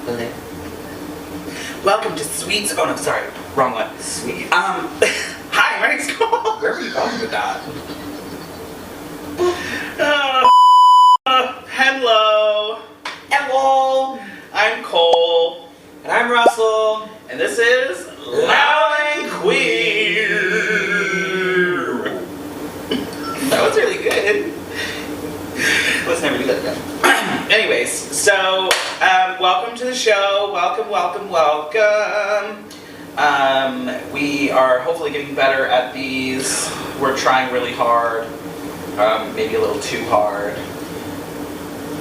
Okay. Welcome to Sweets. Oh no, sorry, wrong one. Sweet. Hi, my name's Cole. Where were you going with that? Hello. Hello. I'm Cole, And I'm Russell. and this is Loud and Queer. That was really good. Let's never do that again. Anyways, so welcome to the show. Welcome. We are hopefully getting better at these. We're trying really hard. Maybe a little too hard.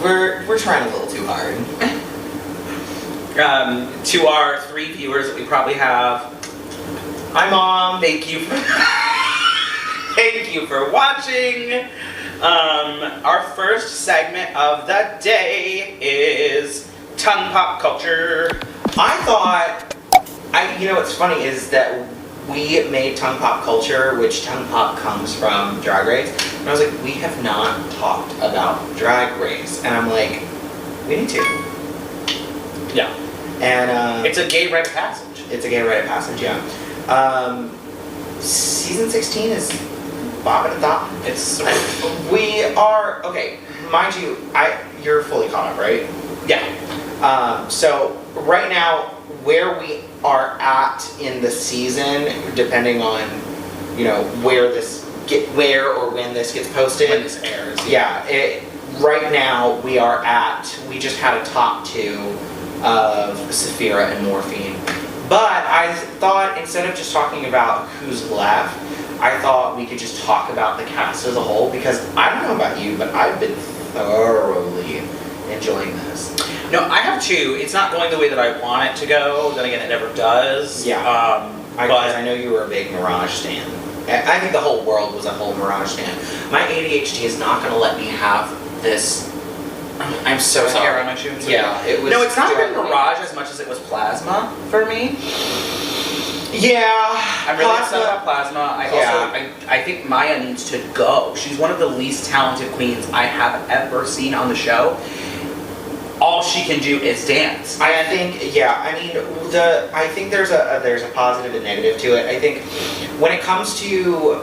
We're trying a little too hard. To our 3 viewers that we probably have, Hi, Mom. thank you for watching. Our first segment of the day is tongue pop culture. You know what's funny is that we made tongue pop culture, which tongue pop comes from Drag Race. And I was like, we have not talked about Drag Race. And I'm like, we need to. Yeah. And It's a gay rite of passage. it's a gay rite of passage, yeah. Season 16 is bob at the top. It's We are, okay, mind you, you're fully caught up, right? yeah. So right now, where we are at in the season, depending on, where or when this gets posted. When this airs. Yeah, right now we just had a top 2 of Saphira and Morphine. But I thought instead of just talking about who's left, I thought we could just talk about the cast as a whole, because I don't know about you, but I've been thoroughly enjoying this. No, I have 2. It's not going the way that I want it to go. Then again, it never does. Yeah. Because I know you were a big Mirage stan. I think the whole world was a whole Mirage stan. My ADHD is not going to let me have this. I'm so sorry. Hair on my shoes. Yeah, it was. No, it's not been driving me- Mirage as much as it was Plasma for me. Yeah. I'm really upset about Plasma. Yeah. I think Maya needs to go. She's one of the least talented queens I have ever seen on the show. All she can do is dance. I think there's a positive and negative to it. I think when it comes to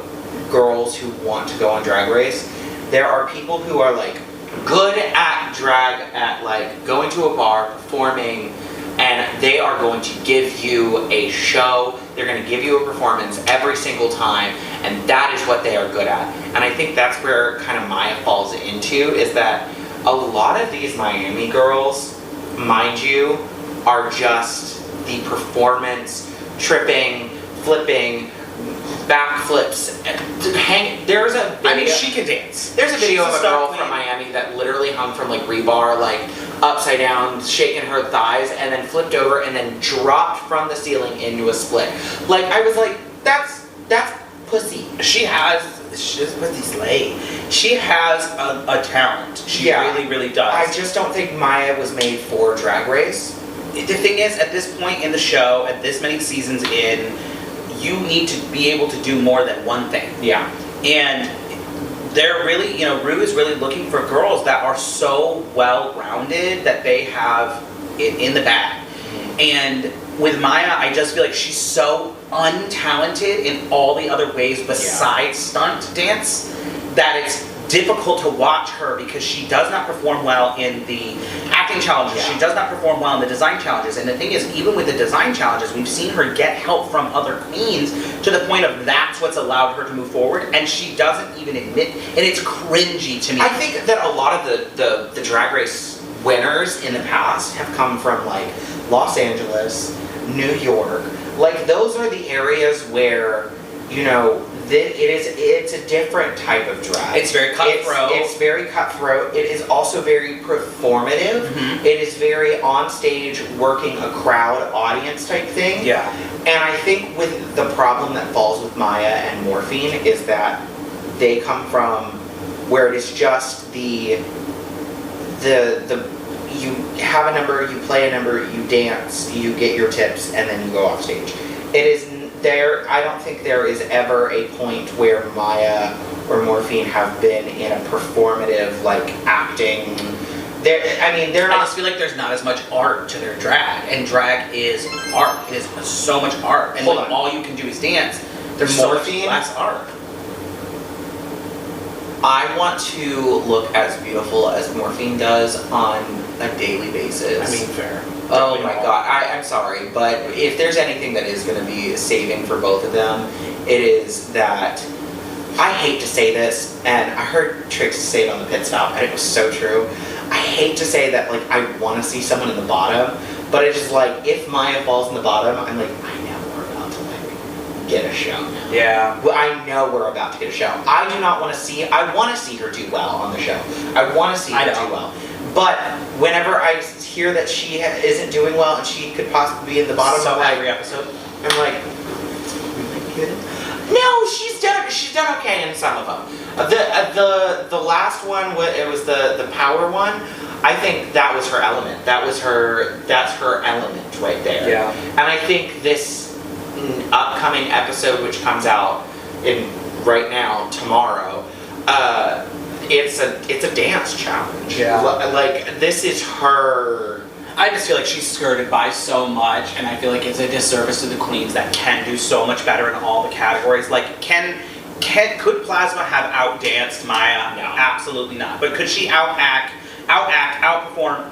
girls who want to go on Drag Race, there are people who are like good at drag, at like going to a bar, performing, and they are going to give you a show. They're going to give you a performance every single time, and that is what they are good at. And I think that's where kind of Maya falls into, is that a lot of these Miami girls, mind you, are just the performance, tripping, flipping, backflips. There's a video. I mean, she can dance. There's a video She's of a girl queen. from Miami that literally hung from like rebar, like upside down, shaking her thighs, and then flipped over and then dropped from the ceiling into a split. Like, I was like, that's pussy. She's pussy slay. She has a talent. She really, really does. I just don't think Maya was made for Drag Race. The thing is, at this point in the show, at this many seasons in, you need to be able to do more than one thing. Yeah. And they're really, Rue is really looking for girls that are so well-rounded that they have it in the bag. Mm-hmm. And with Maya, I just feel like she's so untalented in all the other ways besides stunt dance that it's difficult to watch her, because she does not perform well in the acting challenges. Yeah. She does not perform well in the design challenges. And the thing is, even with the design challenges, we've seen her get help from other queens to the point of that's what's allowed her to move forward, and she doesn't even admit, and it's cringy to me. I think that a lot of the Drag Race winners in the past have come from like Los Angeles, New York. Like, those are the areas where, it's a different type of drag. It's very cutthroat. It's very cutthroat. It is also very performative. Mm-hmm. It is very on stage, working a crowd audience type thing. Yeah. And I think with the problem that falls with Maya and Morphine is that they come from where it is just the you have a number, you play a number, you dance, you get your tips, and then you go off stage. It is there. I don't think there is ever a point where Maya or Morphine have been in a performative, like, acting They're I not. just feel like there's not as much art to their drag, and drag is art. It is so much art, and Hold when on. all you can do is dance, there's so much Morphine? less art. I want to look as beautiful as Morphine does on a daily basis. I mean, fair. Oh my god, I'm sorry, but if there's anything that is going to be saving for both of them, it is that, I hate to say this, and I heard Trix say it on the pit stop, and it was so true. I hate to say that, like, I want to see someone in the bottom, but it's just like, if Maya falls in the bottom, I'm like, I know we're about to, like, get a show now. Yeah. Well, I know we're about to get a show. I do not want to see, I want to see her do well on the show. I want to see her do well. But whenever I hear that she isn't doing well and she could possibly be in the bottom So of like, every episode. I'm like, really good? No, she's done okay in some of them. The last one, it was the power one. I think that was her element. That's her element right there. Yeah. And I think this upcoming episode, which comes out right now, tomorrow, it's a dance challenge. Yeah. Like, this is her. I just feel like she's skirted by so much, and I feel like it's a disservice to the queens that can do so much better in all the categories. Like, could Plasma have outdanced Maya? No. Absolutely not. But could she outact, outperform,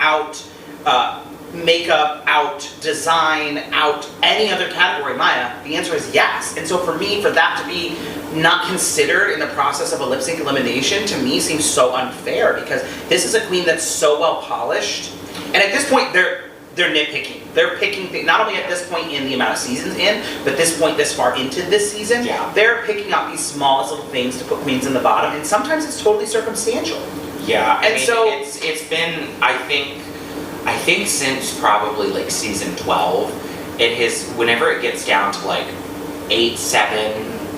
makeup, out design, out any other category Maya? The answer is yes. And so for me, for that to be not considered in the process of a lip sync elimination, to me seems so unfair, because this is a queen that's so well polished. And at this point, they're nitpicking. They're picking things, not only at this point in the amount of seasons in, but this point this far into this season, Yeah. they're picking out these smallest little things to put queens in the bottom, and sometimes it's totally circumstantial. Yeah, I And mean, so- it's been, I think since probably like season 12, it has, whenever it gets down to like 8, 7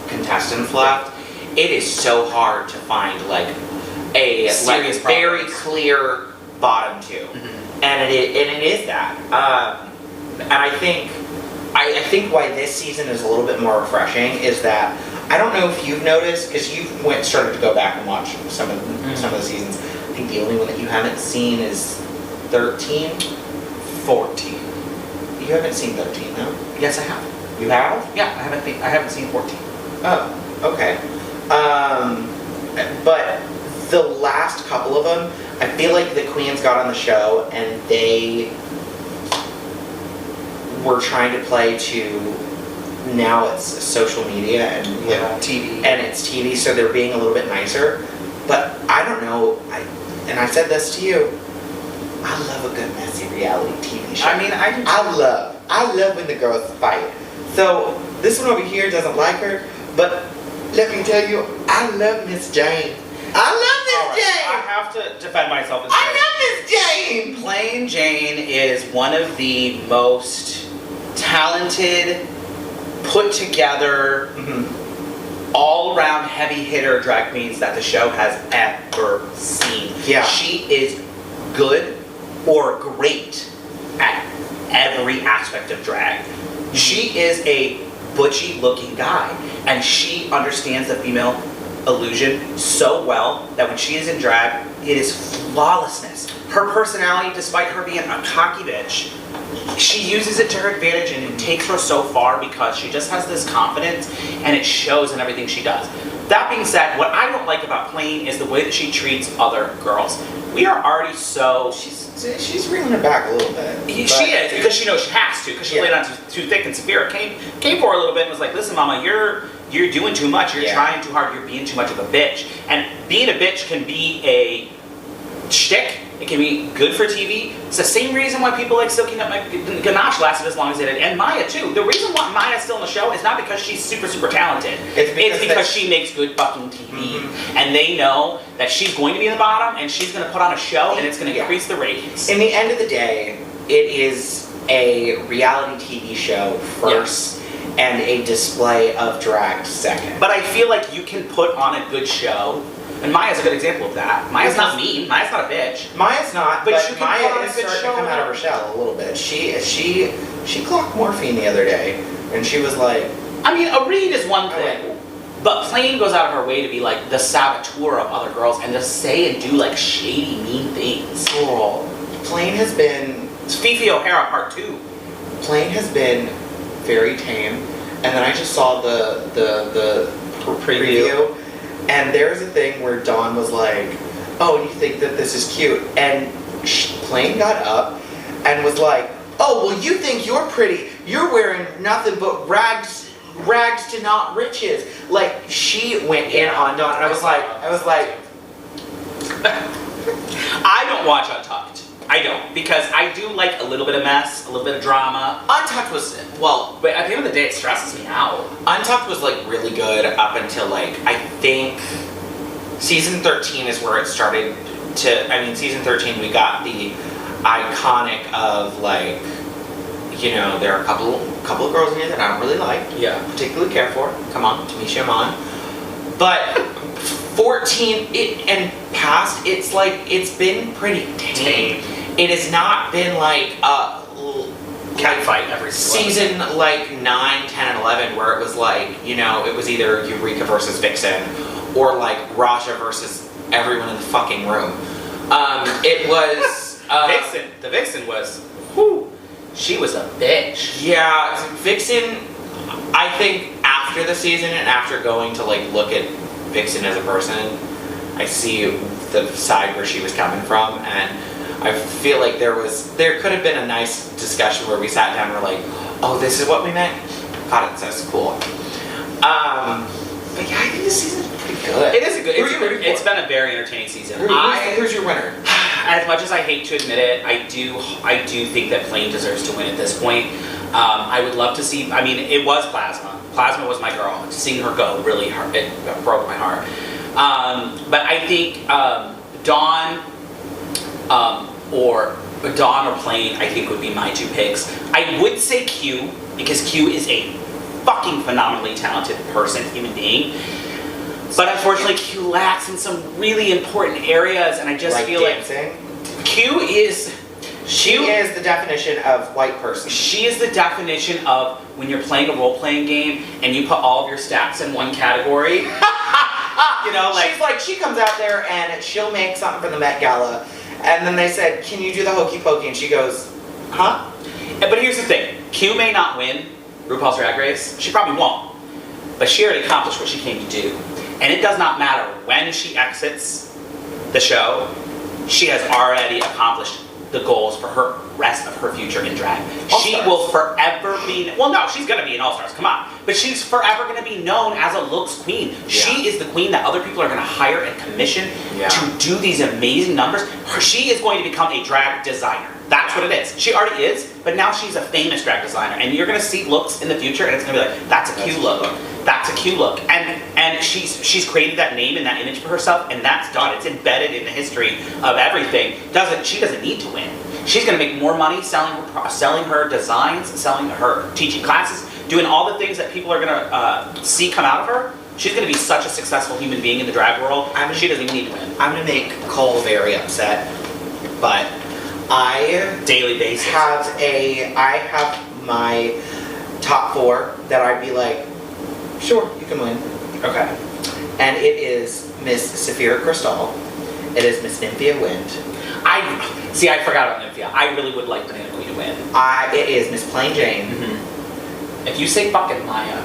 contestants left, it is so hard to find like a Serious very problems. clear bottom 2. And it is that. And I think why this season is a little bit more refreshing is that, I don't know if you've noticed, because you've started to go back and watch some of the seasons. I think the only one that you haven't seen is 13, 14. You haven't seen 13, no? Yes, I have. You have? Yeah, I haven't seen 14. Oh, okay. But the last couple of them, I feel like the queens got on the show and they were trying to play to, now it's social media and TV. and it's TV, so they're being a little bit nicer. But I don't know, and I said this to you, I love a good messy reality TV show. I mean, I do. I love when the girls fight. So this one over here doesn't like her, but let me tell you, I love Miss Jane. I love Miss Jane. I have to defend myself. I love Miss Jane. Plain Jane is one of the most talented, put together, all-around heavy hitter drag queens that the show has ever seen. Yeah. She is good or great at every aspect of drag. She is a butchy looking guy, and she understands the female illusion so well that when she is in drag, it is flawlessness. Her personality, despite her being a cocky bitch, she uses it to her advantage, and it takes her so far because she just has this confidence, and it shows in everything she does. That being said, what I don't like about Plain is the way that she treats other girls. We are already so... She's reeling it back a little bit. She is, because she knows she has to, because she laid on too thick, and Saphira came for her a little bit and was like, listen, mama, you're doing too much, you're trying too hard, you're being too much of a bitch. And being a bitch can be a shtick, it can be good for TV. It's the same reason why people like Silky Ganache lasted as long as it did, and Maya too. The reason why Maya's still on the show is not because she's super, super talented. It's because she makes good fucking TV. And they know that she's going to be in the bottom, and she's going to put on a show, and it's going to increase the ratings. In the end of the day, it is a reality TV show first, and a display of drag second. But I feel like you can put on a good show, and Maya's a good example of that. Maya's not mean, Maya's not a bitch. Maya's not, but you can put Maya on is a good starting show to come out of her shell a little bit. She clocked Morphine the other day, and she was like, I mean, a read is one I thing. went, But Plain goes out of her way to be like the saboteur of other girls and to say and do like shady, mean things. Cool. Plain has been... It's Fifi O'Hara part 2. Plain has been very tame, and then I just saw the preview, and there's a thing where Dawn was like, "Oh, you think that this is cute?" And Plain got up and was like, "Oh, well, you think you're pretty? You're wearing nothing but rags to not riches." Like she went in on Dawn, and I was like, I don't watch Untucked. I don't, because I do like a little bit of mess, a little bit of drama. Untucked was, well, But at the end of the day, it stresses me out. Untucked was like really good up until like, I think season 13 is where it started to, I mean, season 13 we got the iconic of like, you know, there are a couple of girls in here that I don't really like, particularly care for. Come on, Tamisha Iman. But 14 and past, it's like, it's been pretty tame. It has not been like a Cat fight every season like 9, 10, and 11 where it was like, you know, it was either Eureka versus Vixen or like Raja versus everyone in the fucking room. It was Vixen. The Vixen was, whew, she was a bitch. Yeah, Vixen, I think after the season and after going to like look at Vixen as a person, I see the side where she was coming from, and I feel like there could have been a nice discussion where we sat down and were like, oh, this is what we meant? God, that's cool. But yeah, I think this season's pretty good. It is a good, it's been a very entertaining season. Who's your winner? As much as I hate to admit it, I do think that Plain deserves to win at this point. I would love to see, I mean, it was Plasma. Plasma was my girl. Seeing her go really hurt, it broke my heart. But I think Dawn or Plain, I think would be my two picks. I would say Q, because Q is a fucking phenomenally talented person, human being. But unfortunately, Q lacks in some really important areas, and I just like feel dancing? like Q is... She is the definition of white person. She is the definition of when you're playing a role-playing game and you put all of your stats in one category. You know, like... She's like, she comes out there and she'll make something for the Met Gala, and then they said, can you do the hokey pokey? And she goes, huh? But here's the thing. Q may not win RuPaul's Drag Race. She probably won't. But she already accomplished what she came to do. And it does not matter when she exits the show, she has already accomplished the goals for her rest of her future in drag. She will forever be, well no, she's gonna be an All-Stars, come on. But she's forever gonna be known as a looks queen. Yeah. She is the queen that other people are gonna hire and commission to do these amazing numbers. She is going to become a drag designer. That's what it is. She already is, but now she's a famous drag designer. And you're gonna see looks in the future and it's gonna be like, that's a cute look. That's a cute look. And she's created that name and that image for herself, and that's done. It's embedded in the history of everything. She doesn't need to win. She's gonna make more money selling her designs, selling her teaching classes, doing all the things that people are gonna see come out of her. She's gonna be such a successful human being in the drag world. She doesn't even need to win. I'm gonna make Cole very upset, but I daily basis I have my top 4 that I'd be like, sure, you can win. Okay. And it is Miss Saphira Crystal. It is Miss Nymphia Wind. I forgot about Nymphia. I really would like Banana Queen to win. It is Miss Plain Jane. Mm-hmm. If you say fucking Maya.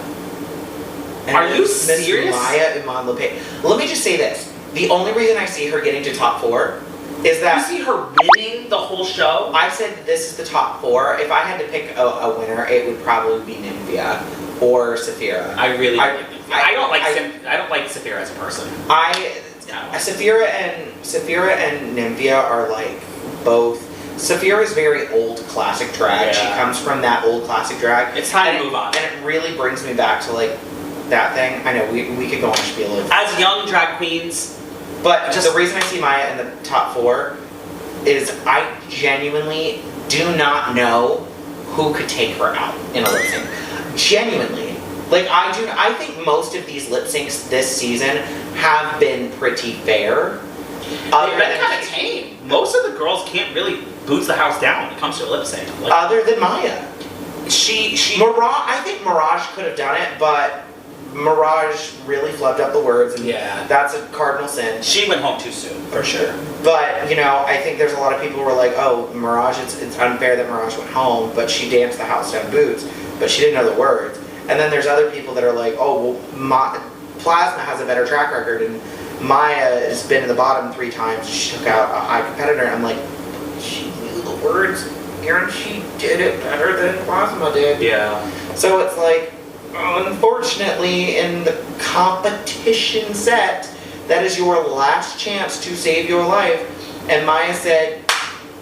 And are you serious? Miss Maya Iman Lopez. Let me just say this. The only reason I see her getting to top 4 is that... You see her winning the whole show? I said this is the top 4. If I had to pick a winner, it would probably be Nymphia or Saphira. I really like Nymphia. I don't like Saphira as a person. Saphira and Nymphia are like both. Saphira is very old classic drag. Yeah. She comes from that old classic drag. It's time to move on. And it really brings me back to like that thing. I know we could go on a spiel of as young drag queens. But just the reason I see Maya in the top 4 is I genuinely do not know who could take her out in a lip sync. Genuinely. Like I think most of these lip syncs this season have been pretty fair. They've been kind of tame. Most of the girls can't really boots the house down when it comes to a lip sync. Like, other than Maya. She Mirage, I think Mirage could have done it, but Mirage really flubbed up the words, and Yeah. that's a cardinal sin. She went home too soon, for sure. But, you know, I think there's a lot of people who are like, oh, Mirage, it's unfair that Mirage went home, but she danced the house down boots, but she didn't know the words. And then there's other people that are like, oh, well, Plasma has a better track record, and Maya has been in the bottom 3 times. She took out a high competitor. I'm like, she knew the words, and she did it better than Plasma did. Yeah. So it's like, unfortunately, in the competition set, that is your last chance to save your life. And Maya said,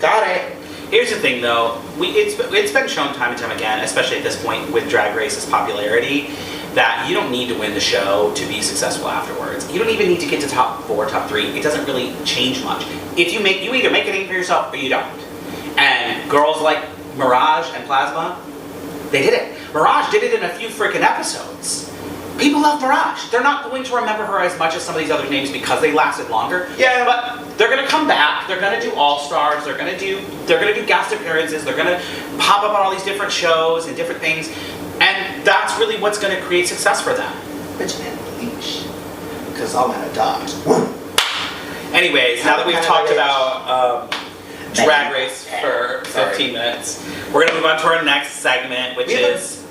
got it. Here's the thing, though. It's been shown time and time again, especially at this point with Drag Race's popularity, that you don't need to win the show to be successful afterwards. You don't even need to get to top 4, top 3. It doesn't really change much. If you either make a name for yourself or you don't. And girls like Mirage and Plasma, they did it. Mirage did it in a few freaking episodes. People love Mirage. They're not going to remember her as much as some of these other names because they lasted longer. Yeah. But they're gonna come back. They're gonna do All Stars. They're gonna do guest appearances. They're gonna pop up on all these different shows and different things, and that's really what's gonna create success for them. Bitch, man, leash. Because I'm gonna die. Anyways, now that we've talked about Drag Race for 15 minutes, we're gonna move on to our next segment, which is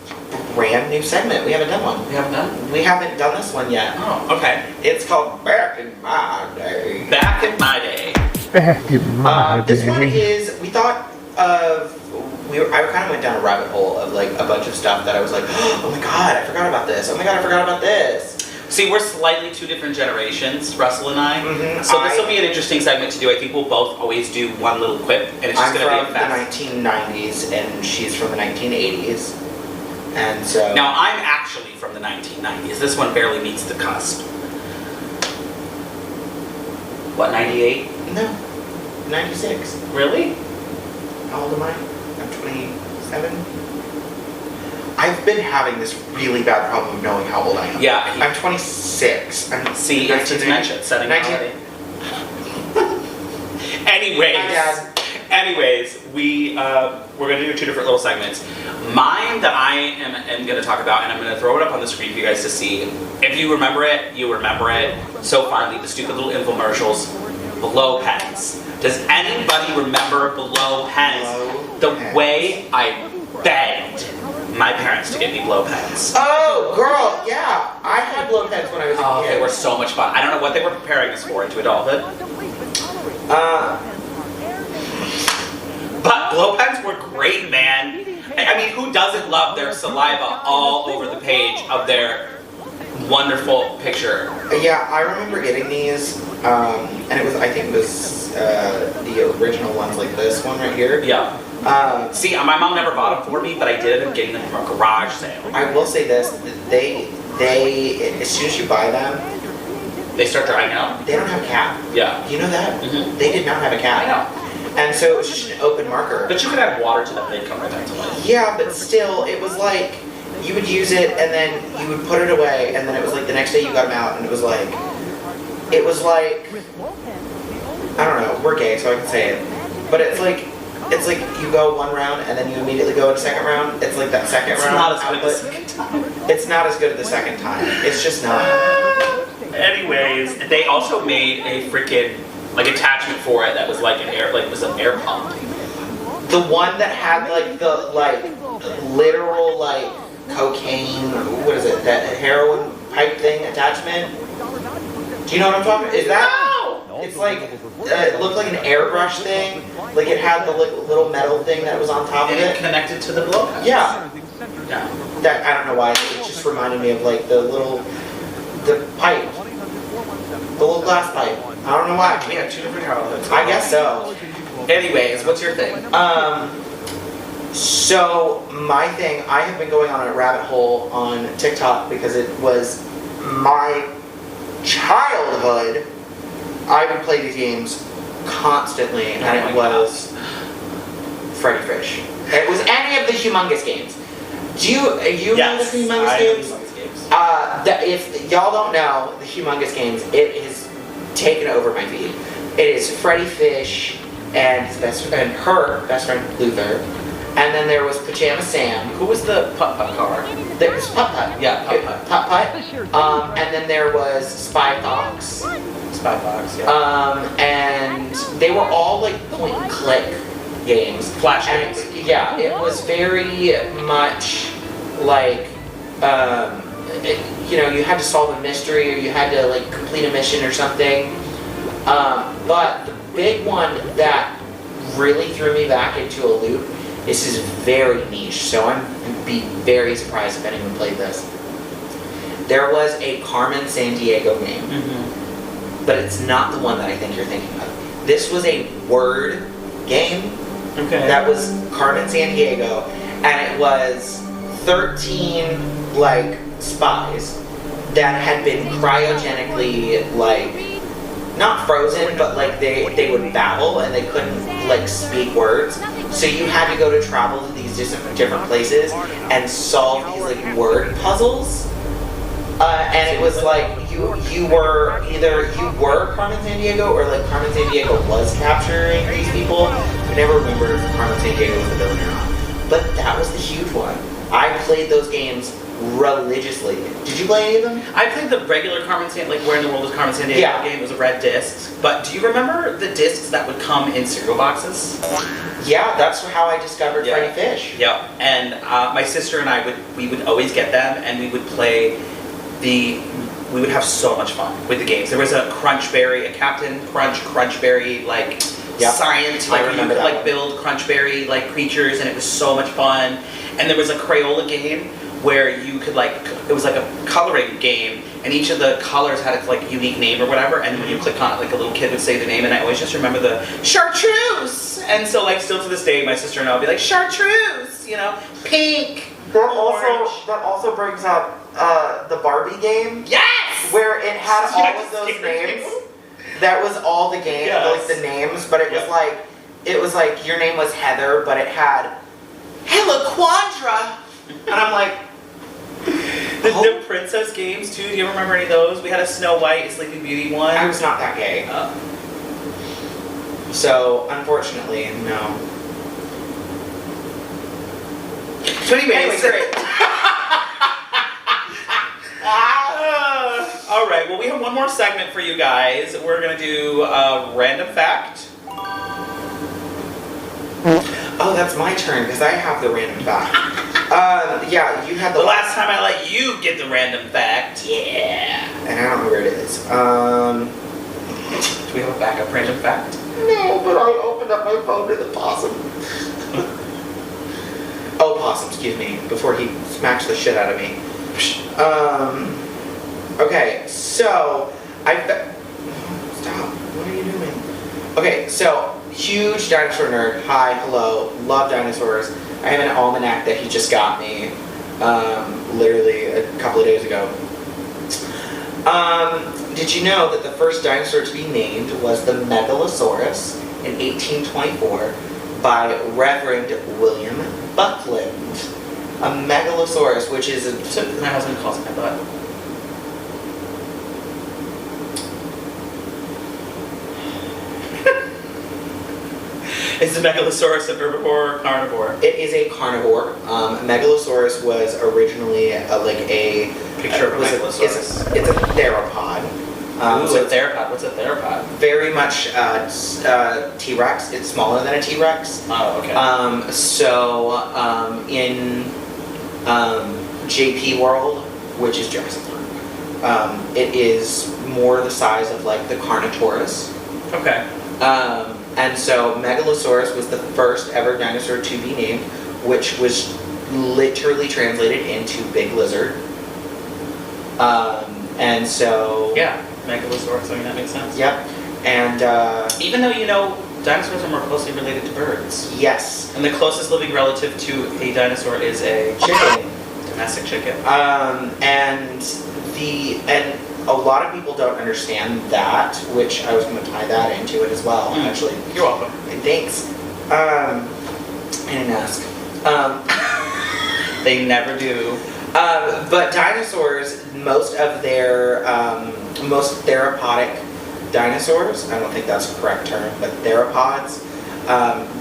brand new segment. We haven't done one. we haven't done. We haven't done this one yet. Oh, okay. It's called Back in My Day. Back in my day. Back in my day. This one is, we thought of, I kind of went down a rabbit hole of like a bunch of stuff that I was like, oh my god, I forgot about this. Oh my god, I forgot about this. See, we're slightly 2 different generations, Russell and I. Mm-hmm. So this will be an interesting segment to do. I think we'll both always do one little quip, and it's just I'm going to be a from fast. the 1990s, and she's from the 1980s. And so... Now, I'm actually from the 1990s. This one barely meets the cusp. What, 98? No, 96. Really? How old am I? I'm 27. I've been having this really bad problem of knowing how old I am. Yeah. I'm 26. See, it's a dementia. It's setting 19 already. Anyways, we're going to do 2 different little segments. Mine that I am going to talk about, and I'm going to throw it up on the screen for you guys to see. If you remember it, you remember it so fondly. The stupid little infomercials. Blow pens. Does anybody remember blow pens? The way I begged my parents to get me blow pens. Oh, girl, yeah. I had blow pens when I was a kid. They were so much fun. I don't know what they were preparing us for into adulthood. But blow pens were great, man. I mean, who doesn't love their saliva all over the page of their wonderful picture? Yeah, I remember getting these, and it was, I think it was the original ones like this one right here. Yeah. See, my mom never bought them for me, but I did end up getting them from a garage sale. I will say this, they as soon as you buy them, They start drying out? they don't have a cap. Yeah. You know that? Mm-hmm. They did not have a cap. I know. And so it was just an open marker. But you could add water to them, they'd come right back to life. Yeah, but still, it was like, you would use it, and then you would put it away, and then it was like the next day you got them out, and it was like, I don't know, we're gay, so I can say it, but it's like you go one round, and then you immediately go in a second round. It's like that second round. Not as good the second time. It's not as good the second time. It's just not. Anyways, they also made a freaking attachment for it that was like an air pump. The one that had the literal cocaine, what is it, that heroin pipe thing attachment? Do you know what I'm talking about? Is that? No! It's like, it looked like an airbrush thing. Like it had the little metal thing that was on top of And it. it connected to the blow pens. Yeah. Yeah. That, I don't know why, it just reminded me of the pipe. The little glass pipe. I don't know why. We have 2 different childhoods. I guess so. Anyways, what's your thing? So my thing, I have been going on a rabbit hole on TikTok because it was my childhood. I would play these games constantly, and it was Freddy Fish. It was any of the humongous games. Do you know the humongous games? If y'all don't know the humongous games, it has taken over my feed. It is Freddy Fish and her best friend Luther, And then there was Pajama Sam. Who was the putt-putt car? There was Putt-Putt. Yeah, putt-putt. Putt-Putt. And then there was Spy Fox. Spy Fox, yeah. And they were all like point and click games. Flash And games. yeah, it was very much like, you know, you had to solve a mystery or you had to like complete a mission or something. But the big one that really threw me back into a loop, this is very niche, so I'm be very surprised if anyone played this. There was a Carmen Sandiego game, but it's not the one that I think you're thinking of. This was a word game that was Carmen Sandiego, and it was 13 like spies that had been cryogenically like not frozen, but like they would babble and they couldn't like speak words. So you had to go to travel to these different places and solve these like word puzzles. And it was like you were either Carmen Sandiego or like Carmen Sandiego was capturing these people. I never remember if Carmen Sandiego was the villain or not. But that was the huge one. I played those games religiously. Did you play any of them? I played the regular Carmen Sandiego, like Where in the World is Carmen Sandiego game. It was a red disc. But do you remember the discs that would come in cereal boxes? Yeah, that's how I discovered Freddy Fish. Yeah, and my sister and I would always get them, and we would play we would have so much fun with the games. There was a Crunchberry, a Captain Crunchberry, like science, like you could like build Crunchberry like creatures, and it was so much fun. And there was a Crayola game where you could like, it was like a coloring game, and each of the colors had its like unique name or whatever, and when you click on it, like a little kid would say the name, and I always just remember the chartreuse! And so like still to this day, my sister and I will be like, chartreuse! You know, pink! That also brings up the Barbie game. Yes! Where it had all of those names. That was all the game, like the names, but it was like your name was Heather, but it had Heliquandra, and I'm like, the princess games too. Do you remember any of those? We had a Snow White, a Sleeping Beauty one. I was not that gay. So unfortunately, no. So anyways, great. All right. Well, we have one more segment for you guys. We're gonna do a random fact. Oh, that's my turn because I have the random fact. Yeah, you had the last time I let you get the random fact. Yeah. And I don't know where it is. Do we have a backup random fact? No, but I opened up my phone to the possum. Oh, possum, excuse me, before he smacks the shit out of me. Okay, so stop. What are you doing? Okay, so huge dinosaur nerd. Hi, hello, love dinosaurs. I have an almanac that he just got me, literally a couple of days ago. Did you know that the first dinosaur to be named was the Megalosaurus in 1824 by Reverend William Buckland? A Megalosaurus, which is my husband calls it my butt. Is the Megalosaurus a herbivore or carnivore? It is a carnivore. Megalosaurus was originally a picture of a Megalosaurus. It's a theropod. So a theropod. What's a theropod? Very much T-Rex. It's smaller than a T-Rex. Oh, okay. In JP World, which is Jurassic Park, it is more the size of like the Carnotaurus. Okay. And so Megalosaurus was the first ever dinosaur to be named, which was literally translated into big lizard. And so... Yeah, Megalosaurus, I mean, that makes sense. Yep. And... even though, you know, dinosaurs are more closely related to birds. Yes. And the closest living relative to a dinosaur is a chicken. Domestic chicken. And a lot of people don't understand that, which I was going to tie that into it as well, actually. You're welcome. Thanks. I didn't ask. They never do. But dinosaurs, most theropodic dinosaurs, I don't think that's a correct term, but theropods,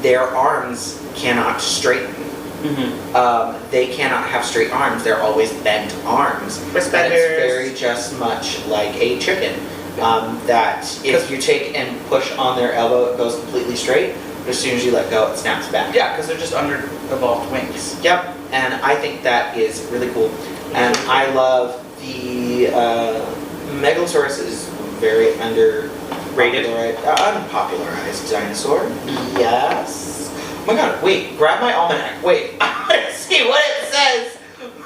their arms cannot straighten. Mm-hmm. They cannot have straight arms. They're always bent arms. And it's very just much like a chicken. That if you take and push on their elbow, it goes completely straight. But as soon as you let go, it snaps back. Yeah, because they're just under evolved wings. Yep. And I think that is really cool. And I love the Megalosaurus is very Rated? unpopularized dinosaur. Yes. Oh my god, wait, grab my almanac. Wait, I want to see what it says.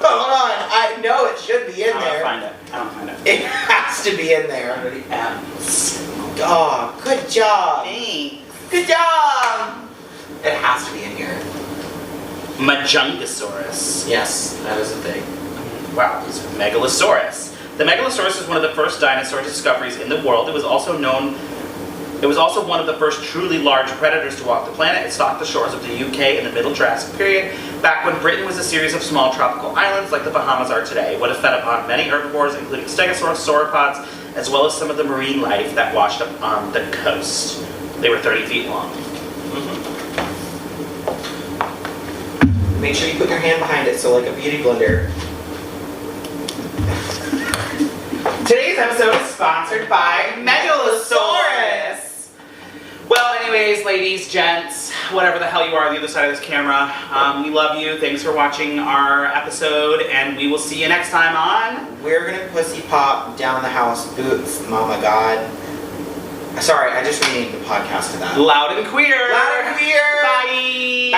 Hold on, I know it should be in there. I don't find it. It has to be in there. Under the M's. Oh, good job. Thanks. Good job. It has to be in here. Majungasaurus. Yes, that is the thing. Wow, these are Megalosaurus. The Megalosaurus is one of the first dinosaur discoveries in the world. It was also one of the first truly large predators to walk the planet. It stalked the shores of the UK in the Middle Jurassic period, back when Britain was a series of small tropical islands like the Bahamas are today. It would have fed upon many herbivores, including stegosaurs, sauropods, as well as some of the marine life that washed up on the coast. They were 30 feet long. Make sure you put your hand behind it, so like a beauty blender. Today's episode is sponsored by Megalosaurus. Well, anyways, ladies, gents, whatever the hell you are on the other side of this camera, we love you. Thanks for watching our episode, and we will see you next time on We're gonna pussy pop down the house boots, mama god. Sorry, I just renamed the podcast to that. Loud and Queer. Loud and Queer. Bye.